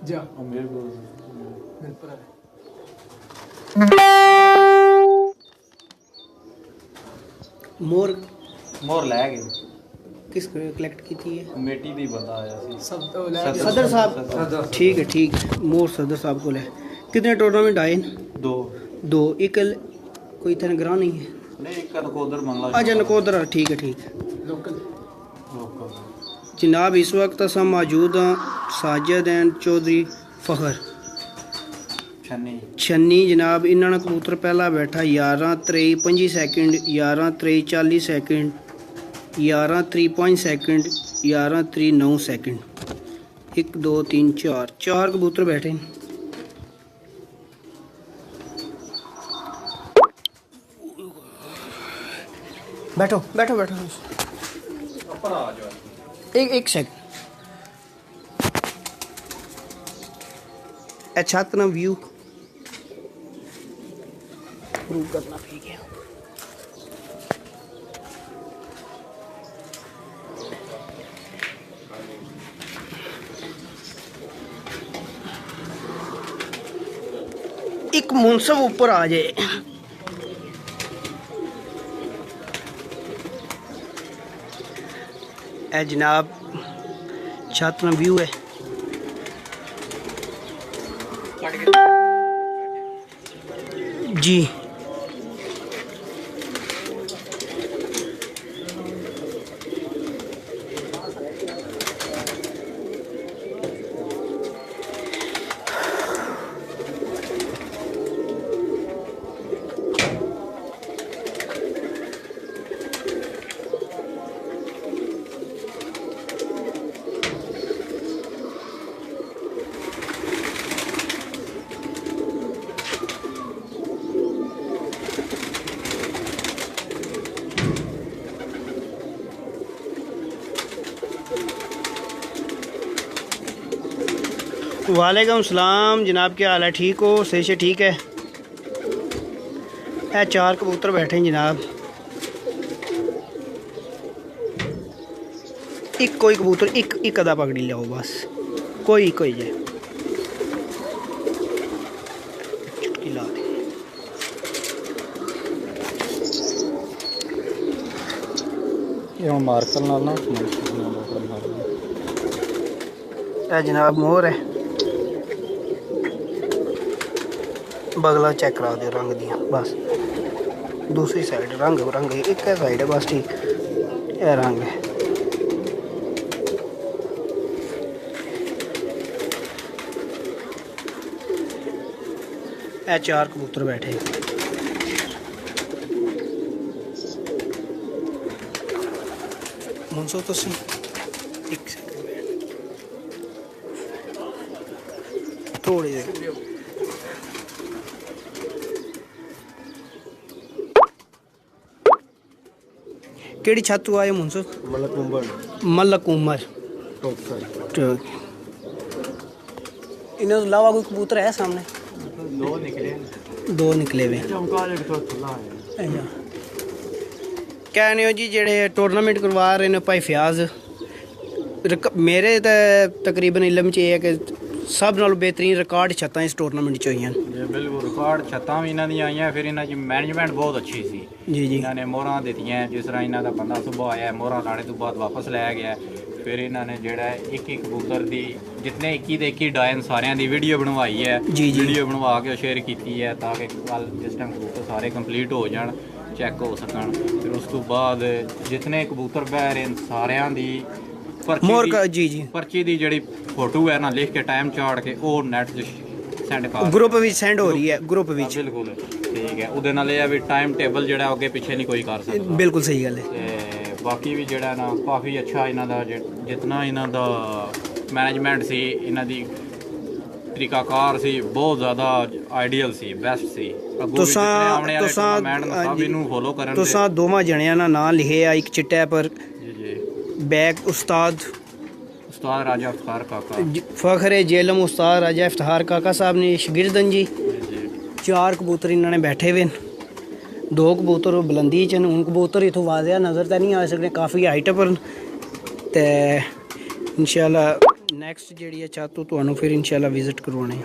जा मेरे को मेरे पर मोर मोर लै गए किस कलेक्ट की थी है कमेटी दी बंदा आया सी सब सदर साहब सदर ठीक है मोर सदर साहब को है कितने टूर्नामेंट आए न? दो दो एक कोई इतना ग्रां नहीं है नहीं एक का नकोदर मंगला अच्छा नकोदर ठीक है लोकल जनाब इस वक्त अस मौजूद हाँ साजिद एंड चौधरी फखर छन्नी जनाब इन्होंने कबूतर पहला बैठा 11:23:25 सैकेंड 11:23:40 सैकेंड 11:23:5 सैकेंड 11:23:9 सैकेंड 1 2 3 4 चार कबूतर बैठे हैं। बैठो बैठो बैठो एक सेकंड अच्छा इतना व्यू प्रूव करना ठीक है। एक मुनसब ऊपर आ जाए ए जनाब छात्र व्यू है जी वालेकुम सलाम जनाब, क्या हाल है? ठीक हो? सही से ठीक है। ए चार कबूतर बैठे हैं जनाब, एक कोई कबूतर एक अदा पकड़ी लिया बस, कोई कोई है चुटकी ला दे। ये मार्कर नाल ना जनाब मोर है, बगला चेक करा दे रंग दिया बस, दूसरी साइड रंग रंग एक है साइड है बस, ठीक यह रंग है। ए चार कबूतर बैठे मुंसो तो सी एक थोड़ी देर केड़ी छत आए मुंसो? मलक उमर इन्हें अलावा कोई कबूतर है सामने? दो निकले हुए। कहने हो जी जेड़े टूर्नामेंट करवा रहे हैं भाई फयाज, मेरे तो तकरीबन इलम च है कि सब नालों बेहतरीन रिकॉर्ड छत्तां इस टूर्नामेंट च होईयां। बिल्कुल रिकॉर्ड छत्तां भी इन्हां दी आईयां, फिर इन्हां दी मैनेजमेंट बहुत अच्छी सी जी जी। इन्हां ने मोहरां दित्तियां, जिस तरह इन्हां दा बंदा सुबह आया मोहरां लाने तो बाद वापस लै गया, फिर इन्हां ने जेड़ा एक कबूतर दी जितने 21 डायन सारियां दी वीडियो बनवाई है जी जी। वीडियो बनवा के शेयर की है ताकि कल जिस टाइम कबूतर सारे कंप्लीट हो जान चैक हो सकन, फिर उस तो बाद जितने कबूतर बह रहे सारियां दी पर्ची दी जड़ी फोटो है ना लिख के टाइम चाड़ के वो नेट सेंड कर ग्रुप विच सेंड हो रही है, ग्रुप विच बिल्कुल ठीक है। उहदे नाल ये भी टाइम टेबल जड़ा अगे पीछे नहीं कोई कर सकदा, बिल्कुल सही गल है। बाकी भी जड़ा ना काफ़ी अच्छा इन्हां दा जितना इन्हां दा मैनेजमेंट सी इन्हां दी तरीकाकार सी बहुत ज़्यादा आइडियल सी बेस्ट सी। तुसां दोवां जणियां दा नाम लिखे आ एक चिट्टे पर बैग उस्ताद राजा इफ्तार काका, फखर जेलम उस्ताद राजा इफ्तार काका साहब ने शगिर्दन जी। चार कबूतर इन्होंने बैठे हुए, दो कबूतर बुलंदी च हूँ कबूतर इतों वाजिया नज़र तो नहीं आ सकते, काफ़ी हाइट पर ते इंशाल्लाह ਨੈਕਸਟ ਜਿਹੜੀ ਹੈ ਚਾਤੂ ਤੁਹਾਨੂੰ ਫਿਰ ਇਨਸ਼ਾਅੱਲਾ ਵਿਜ਼ਿਟ ਕਰਵਾਉਣੇ